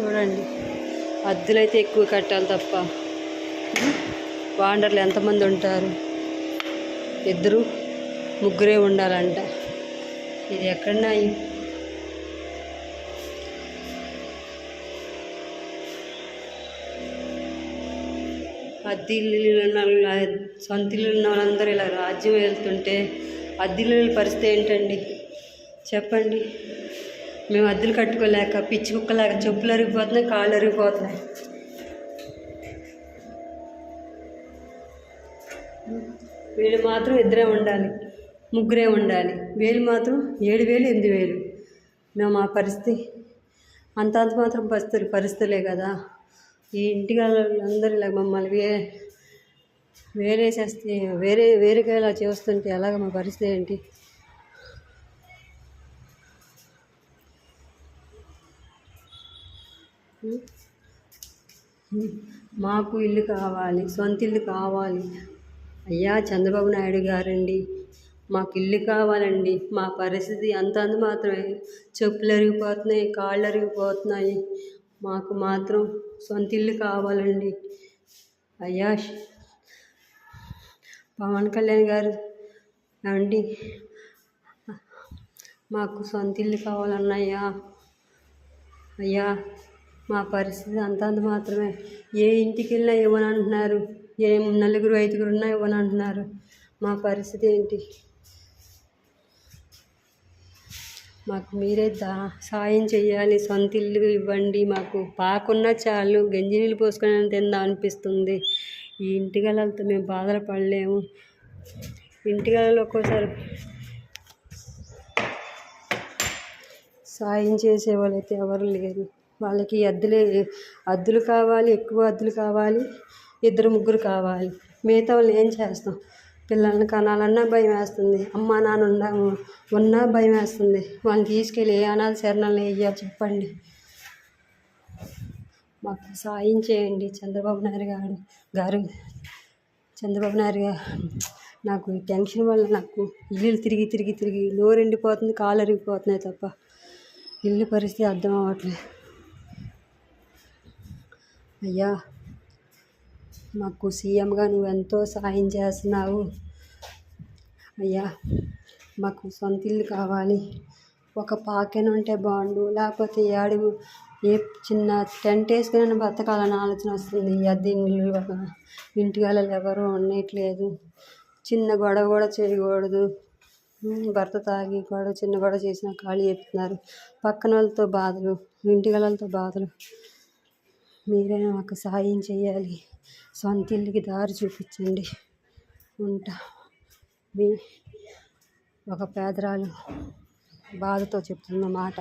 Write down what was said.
చూడండి, అద్దెలైతే ఎక్కువ కట్టాలి తప్ప వాండర్లు ఎంతమంది ఉంటారు? ఇద్దరు ముగ్గురే ఉండాలంట. ఇది ఎక్కడున్నాయి? అద్దె ఇల్లు సొంత ఇల్లు ఉన్న వాళ్ళందరూ ఇలా రాజ్యం వెళ్తుంటే అద్దెల పరిస్థితి ఏంటండి చెప్పండి? మేము అద్దెలు కట్టుకోలేక పిచ్చి కుక్కలేక చెప్పులు అరిగిపోతున్నాయి, కాళ్ళు అరిగిపోతున్నాయి. వీళ్ళు మాత్రం ఇద్దరే ఉండాలి, ముగ్గురే ఉండాలి. వీళ్ళు మాత్రం 7,000 8,000. మేము మా పరిస్థితి అంత మాత్రం పరిస్థితులే కదా. ఈ ఇంటికి అందరూ ఇలా మమ్మల్ని వేరేసేస్తే వేరేగా ఇలా చేస్తుంటే అలాగ మా పరిస్థితి ఏంటి? మాకు ఇల్లు కావాలి, సొంత ఇల్లు కావాలి. అయ్యా చంద్రబాబు నాయుడు గారండి, మాకు ఇల్లు కావాలండి. మా పరిస్థితి అంత మాత్రమే, చెప్పులు అరిగిపోతున్నాయి, కాళ్ళు అరిగిపోతున్నాయి. మాకు మాత్రం సొంత ఇల్లు కావాలండి. అయ్యా పవన్ కళ్యాణ్ గారు అండి, మాకు సొంత ఇల్లు కావాలన్నయ్యా. అయ్యా మా పరిస్థితి అంత మాత్రమే. ఏ ఇంటికి వెళ్ళినా ఇవ్వని అంటున్నారు, నలుగురు 5గురు ఉన్నా ఇవ్వని అంటున్నారు. మా పరిస్థితి ఏంటి? మాకు మీరే సాయం చేయాలి, సొంత ఇల్లు ఇవ్వండి. మాకు పాకున్నా చాలు, గంజి నీళ్ళు పోసుకొని తిందాం అనిపిస్తుంది. ఈ ఇంటిగలతో మేము బాధలు పడలేము. ఇంటిగలలో ఒక్కోసారి సాయం చేసేవాళ్ళు అయితే ఎవరు లేరు. వాళ్ళకి అద్దెలు కావాలి, ఎక్కువ అద్దెలు కావాలి, 2 3 కావాలి. మిగతా వాళ్ళు ఏం చేస్తాం? పిల్లల్ని కనాలన్నా భయం వేస్తుంది, అమ్మా నాన్న ఉన్నా భయం వేస్తుంది. వాళ్ళని తీసుకెళ్ళి ఏ అనాథ శరణాలయం వేయాలి చెప్పండి? మాకు సాయం చేయండి చంద్రబాబు నాయుడు గారు. చంద్రబాబు నాయుడు గారు, నాకు ఈ టెన్షన్ వల్ల నాకు ఇల్లు తిరిగి నోరు ఎండిపోతుంది, కాళ్ళు అరిగిపోతున్నాయి తప్ప ఇల్లు పరిస్థితి అర్థం అవ్వట్లేదు. అయ్యా మాకు సీఎంగా నువ్వు ఎంతో సాయం చేస్తున్నావు. అయ్యా మాకు సొంత ఇల్లు కావాలి. ఒక పాకెన ఉంటే బాగుండు, లేకపోతే ఏ చిన్న టెంట్ వేసుకుని బతకాలని ఆలోచన వస్తుంది. అద్దె ఇల్లు ఇంటికాలలో ఎవరు ఉండట్లేదు. చిన్న గొడవ కూడా చేయకూడదు. భర్త తాగి చిన్న గొడవ చేసినా ఖాళీ చెప్తున్నారు. పక్కన వాళ్ళతో బాధలు, ఇంటికాలతో బాధలు. మీరే మాకు సహాయం చేయాలి, సొంత ఇల్లుకి దారి చూపించండి. ఉంటా. ఒక పేదరాలు బాధతో చెప్తున్న మాట.